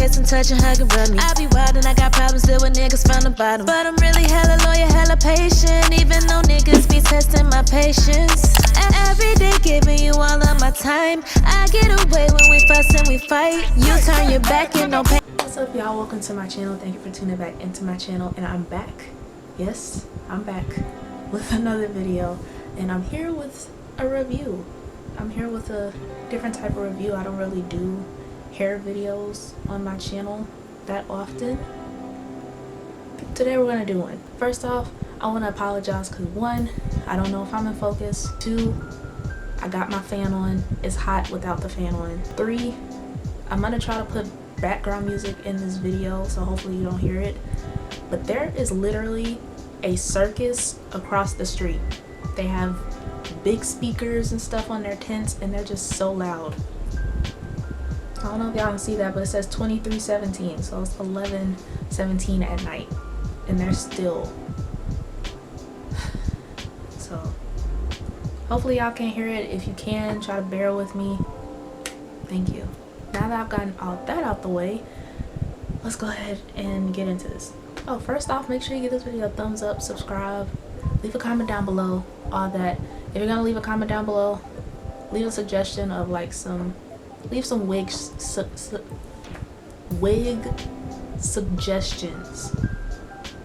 kiss and touch and hug and rub me. I be wild and I got problems deal with niggas from the bottom, but I'm really hella loyal, hella patient, even though niggas be testing my patience. Every day giving you all of my time. I get away when we fuss and we fight. You turn your back and don't pay. What's up, y'all? Welcome to my channel. Thank you for tuning back into my channel, and I'm back. Yes, I'm back with another video, and I'm here with a review. I'm here with a different type of review. I don't really do hair videos on my channel that often. Today we're gonna do one. First off, I want to apologize because 1, I don't know if I'm in focus. 2, I got my fan on. It's hot without the fan on. 3, I'm gonna try to put background music in this video, so hopefully you don't hear it. But there is literally a circus across the street. They have big speakers and stuff on their tents, and they're just so loud. I don't know if y'all can see that, but it says 23:17, so it's 11:17 at night, and they're still. So hopefully y'all can hear it. If you can, try to bear with me. Thank you. Now that I've gotten all that out the way, let's go ahead and get into this. Oh, first off, make sure you give this video a thumbs up, subscribe, leave a comment down below, all that. If you're gonna leave a comment down below, leave a suggestion of like leave some wig suggestions.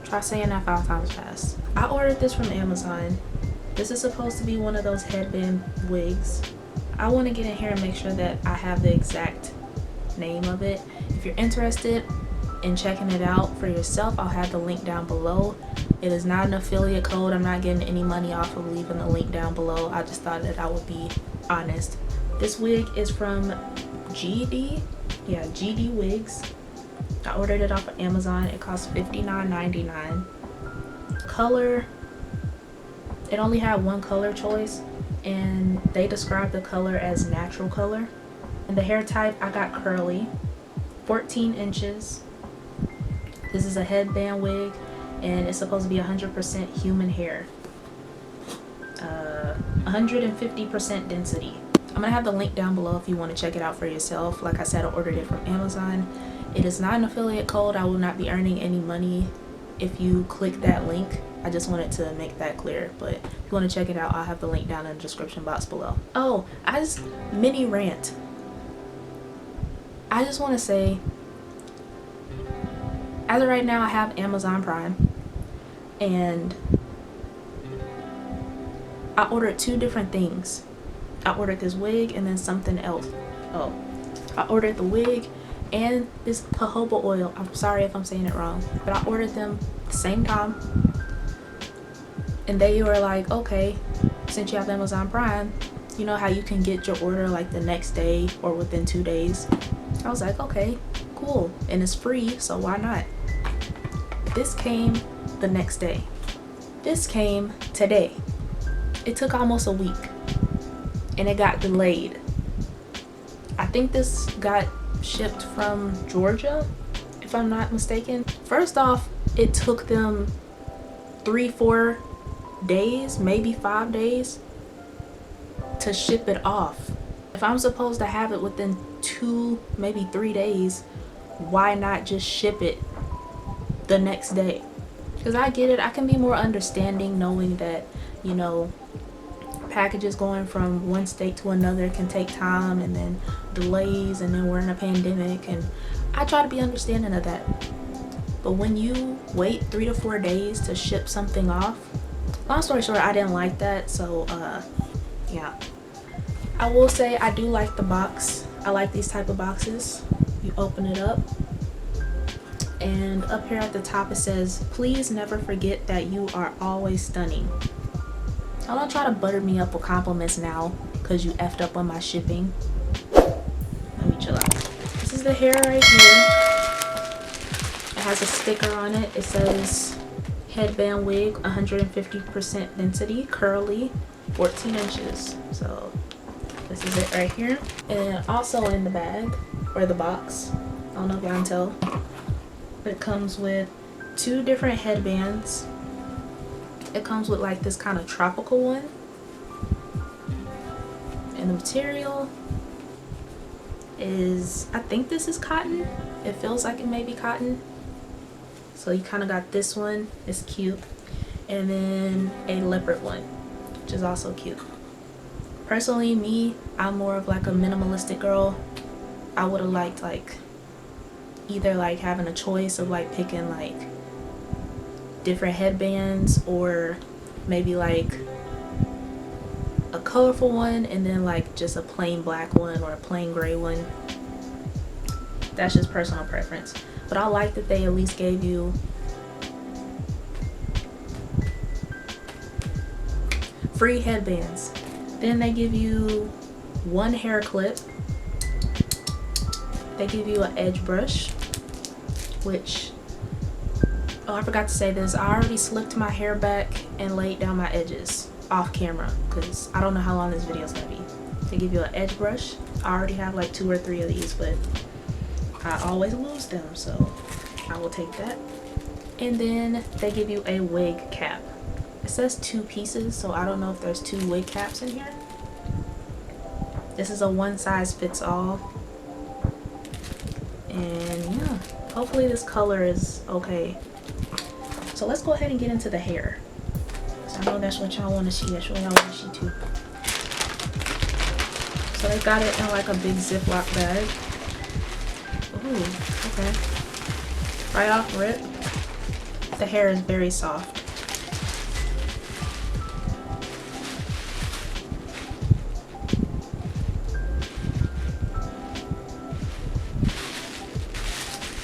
Try saying that 5 times fast. I ordered this from Amazon. This is supposed to be one of those headband wigs. I want to get in here and make sure that I have the exact name of it. If you're interested in checking it out for yourself, I'll have the link down below. It is not an affiliate code. I'm not getting any money off of leaving the link down below. I just thought that I would be honest. This wig is from GD Wigs. I ordered it off of Amazon. It cost $59.99. Color, it only had one color choice, and they described the color as natural color. And the hair type, I got curly, 14 inches. This is a headband wig, and it's supposed to be 100% human hair, 150% density. I'm gonna have the link down below if you want to check it out for yourself. Like I said, I ordered it from Amazon. It is not an affiliate code. I will not be earning any money if you click that link. I just wanted to make that clear, but if you want to check it out, I'll have the link down in the description box below. Oh, mini rant. I just want to say, as of right now, I have Amazon Prime, and I ordered 2 different things. I ordered this wig and then something else. Oh, I ordered the wig and this jojoba oil. I'm sorry if I'm saying it wrong, but I ordered them at the same time, and they were like, okay, since you have Amazon Prime, you know how you can get your order like the next day or within 2 days. I was like, okay, cool, and it's free, so why not? This came the next day. This came today. It took almost a week, and it got delayed. I think this got shipped from Georgia, if I'm not mistaken. First off, it took them 3-4 days, maybe 5 days to ship it off. If I'm supposed to have it within 2, maybe 3 days, why not just ship it the next day? Because I get it, I can be more understanding knowing that, you know, packages going from one state to another can take time, and then delays, and then we're in a pandemic, and I try to be understanding of that. But when you wait 3 to 4 days to ship something off, long story short, I didn't like that. So yeah, I will say I do like the box. I like these type of boxes. You open it up, and up here at the top it says, please never forget that you are always stunning. Don't try to butter me up with compliments now because you effed up on my shipping. Let me chill out. This is the hair right here. It has a sticker on it. It says headband wig, 150% density, curly, 14 inches. So this is it right here. And also in the bag, or the box, I don't know if y'all can tell, but it comes with 2 different headbands. It comes with like this kind of tropical one, and the material is, I think this is cotton. It feels like it may be cotton. So you kind of got this one, it's cute, and then a leopard one, which is also cute. Personally, me, I'm more of like a minimalistic girl. I would have liked like either like having a choice of like picking like different headbands, or maybe like a colorful one and then like just a plain black one or a plain gray one. That's just personal preference. But I like that they at least gave you free headbands. Then they give you one hair clip. They give you an edge brush, which, oh, I forgot to say this. I already slicked my hair back and laid down my edges off camera because I don't know how long this video is going to be. They give you an edge brush. I already have like 2 or 3 of these, but I always lose them, so I will take that. And then they give you a wig cap. It says 2 pieces, so I don't know if there's 2 wig caps in here. This is a one size fits all. And yeah, hopefully this color is okay. So let's go ahead and get into the hair. So I know that's what y'all want to see. That's what y'all want to see too. So they got it in like a big Ziploc bag. Ooh, okay. Right off rip, the hair is very soft.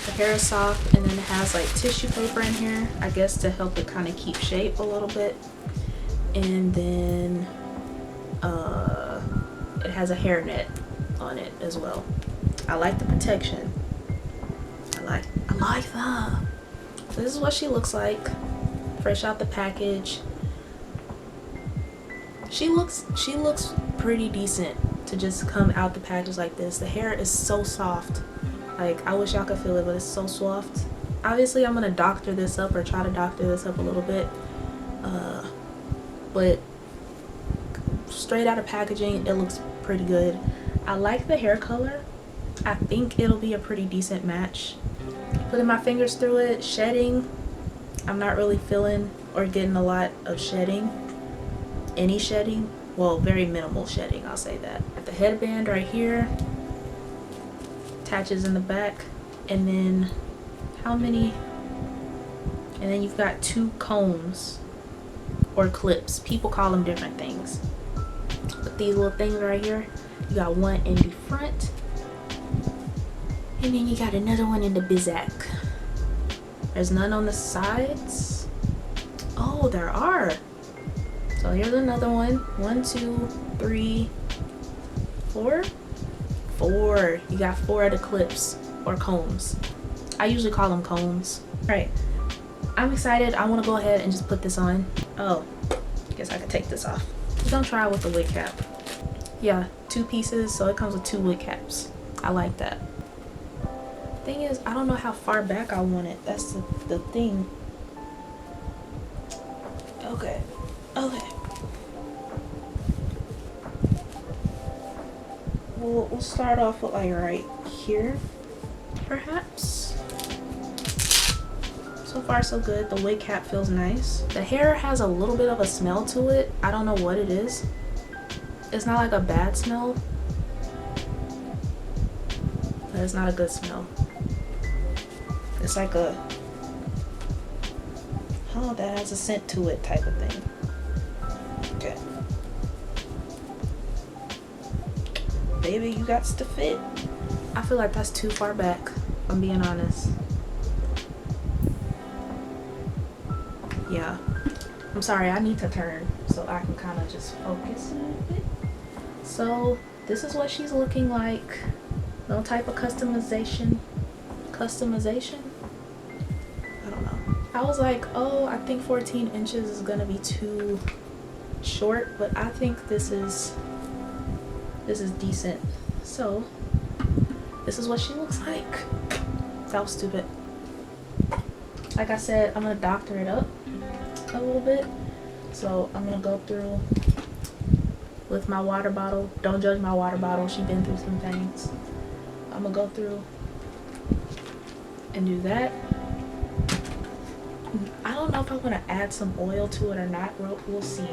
The hair is soft, and then it has like tissue paper in here, I guess to help it kind of keep shape a little bit. And then it has a hair net on it as well. I like the protection. I like that. So this is what she looks like, fresh out the package. She looks pretty decent to just come out the package like this. The hair is so soft. Like, I wish y'all could feel it, but it's so soft. Obviously, I'm gonna doctor this up, or try to doctor this up a little bit. But straight out of packaging, it looks pretty good. I like the hair color. I think it'll be a pretty decent match. Putting my fingers through it, shedding, I'm not really feeling or getting a lot of shedding. Any shedding, well, very minimal shedding, I'll say that. The headband right here attaches in the back, and then how many? And then you've got 2 combs or clips. People call them different things. But these little things right here, you got one in the front, and then you got another one in the bizac. There's none on the sides. Oh, there are. So here's another one. 1, 2, 3, 4. 4. You got 4 of the clips or combs. I usually call them combs. Alright, I'm excited. I want to go ahead and just put this on. Oh, I guess I could take this off. We're gonna try with the wig cap. Yeah, 2 pieces, so it comes with 2 wig caps. I like that. Thing is, I don't know how far back I want it. That's the thing. Okay. We'll start off with like right here, perhaps. So far so good. The wig cap feels nice. The hair has a little bit of a smell to it. I don't know what it is. It's not like a bad smell, but it's not a good smell. It's like a, oh, that has a scent to it type of thing. Okay. Baby, you got to fit. I feel like that's too far back, if I'm being honest. Yeah. I'm sorry, I need to turn so I can kind of just focus a little bit. So, this is what she's looking like. No type of customization. I don't know. I was like, oh, I think 14 inches is gonna be too short, but I think this is decent. So this is what she looks like. That was stupid. Like I said, I'm gonna doctor it up a little bit. So I'm gonna go through with my water bottle. Don't judge my water bottle, she's been through some things. I'm gonna go through and do that. I don't know if I want to add some oil to it or not. We'll see.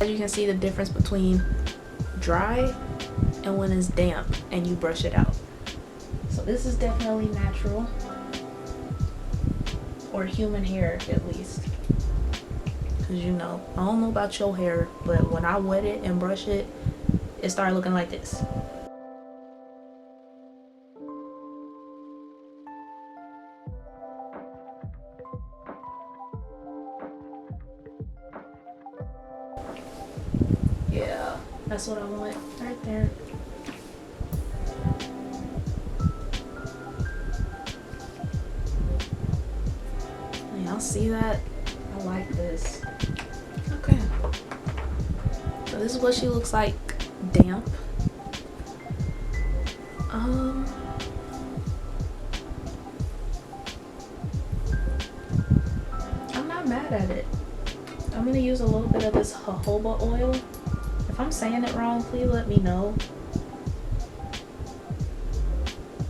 As you can see the difference between dry and when it's damp and you brush it out. So this is definitely natural, or human hair at least. Cause you know, I don't know about your hair, but when I wet it and brush it, it started looking like this. Yeah, that's what I want right there. Y'all see that? I like this. Okay. So this is what she looks like damp. I'm not mad at it. I'm gonna use a little bit of this jojoba oil. If I'm saying it wrong, please let me know.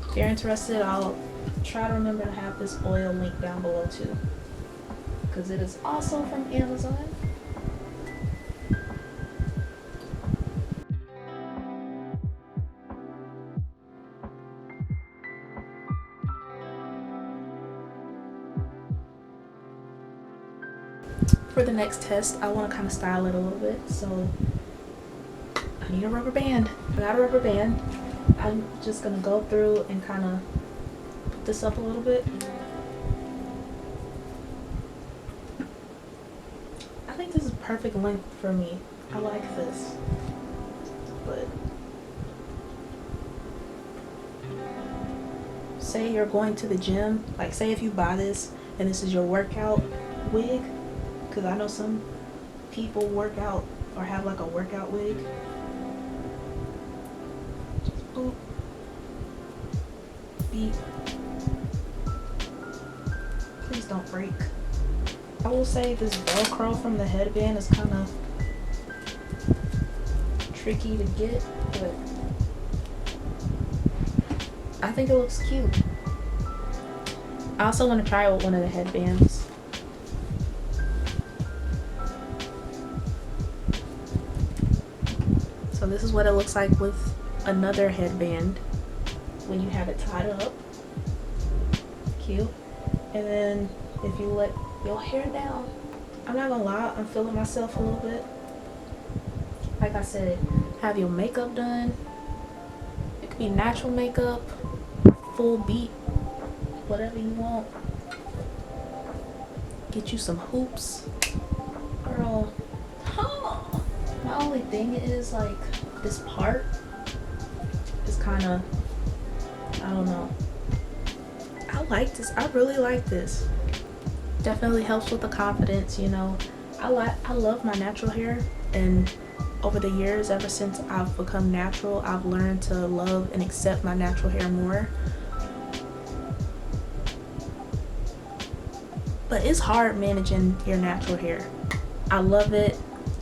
If you're interested, I'll try to remember to have this oil linked down below too, because it is also from Amazon. For the next test, I want to kind of style it a little bit, so I need a rubber band. I got a rubber band. I'm just gonna go through and kind of put this up a little bit. I think this is perfect length for me. I like this, but say you're going to the gym, like say if you buy this and this is your workout wig, because I know some people work out or have like a workout wig. Just boop, beep. Please don't break. I will say this Velcro from the headband is kind of tricky to get, but I think it looks cute. I also want to try it with one of the headbands. So this is what it looks like with another headband when you have it tied up. Cute. And then if you let your hair down, I'm not gonna lie, I'm feeling myself a little bit. Like I said, have your makeup done. It could be natural makeup, full beat, whatever you want. Get you some hoops. Girl, my only thing is like this part is kind of, I don't know. I like this. I really like this. Definitely helps with the confidence, you know. I love my natural hair, and over the years, ever since I've become natural, I've learned to love and accept my natural hair more. But it's hard managing your natural hair. I love it.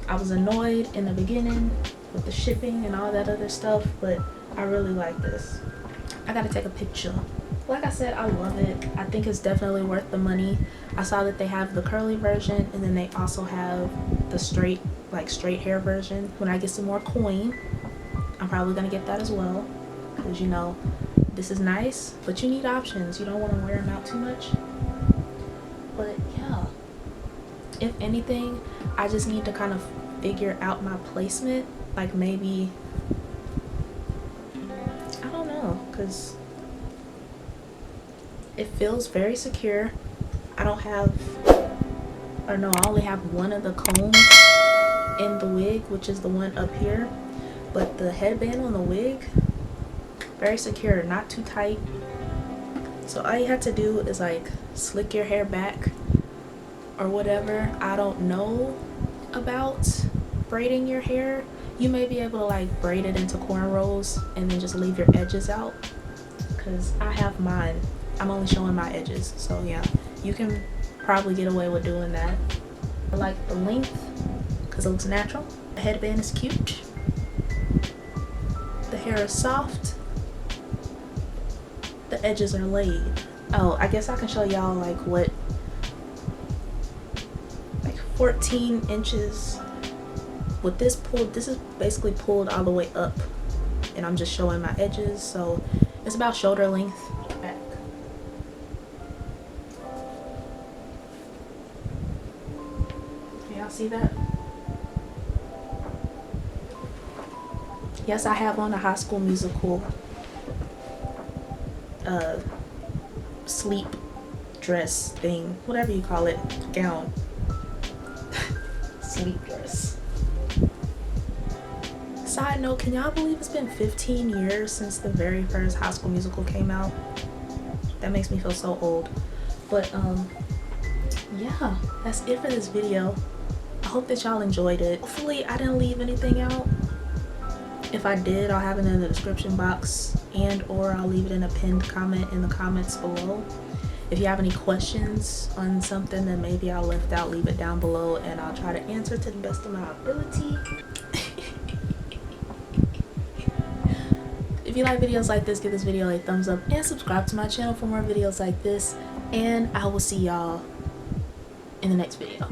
I was annoyed in the beginning with the shipping and all that other stuff, but I really like this. I gotta take a picture. Like I said, I love it. I think it's definitely worth the money. I saw that they have the curly version, and then they also have the straight hair version. When I get some more coin, I'm probably gonna get that as well, because you know, this is nice, but you need options. You don't want to wear them out too much. But yeah, if anything, I just need to kind of figure out my placement. Like maybe, I don't know, because it feels very secure. I don't have, or no, I only have one of the combs in the wig, which is the one up here. But the headband on the wig, very secure, not too tight. So all you have to do is like slick your hair back or whatever. I don't know about braiding your hair. You may be able to like braid it into cornrows and then just leave your edges out, because I have mine. I'm only showing my edges, so yeah, you can probably get away with doing that. I like the length because it looks natural. The headband is cute. The hair is soft. The edges are laid. Oh, I guess I can show y'all like what, like 14 inches with this pulled. This is basically pulled all the way up, and I'm just showing my edges, so it's about shoulder length back. Y'all see that? Yes, I have on a High School Musical sleep dress thing, whatever you call it, gown. Sleep dress. Side note, can y'all believe it's been 15 years since the very first High School Musical came out? That makes me feel so old. But yeah, that's it for this video. I hope that y'all enjoyed it. Hopefully I didn't leave anything out. If I did, I'll have it in the description box, and or I'll leave it in a pinned comment in the comments below. If you have any questions on something that maybe I left out, leave it down below and I'll try to answer to the best of my ability. If you like videos like this, give this video a thumbs up and subscribe to my channel for more videos like this, and I will see y'all in the next video.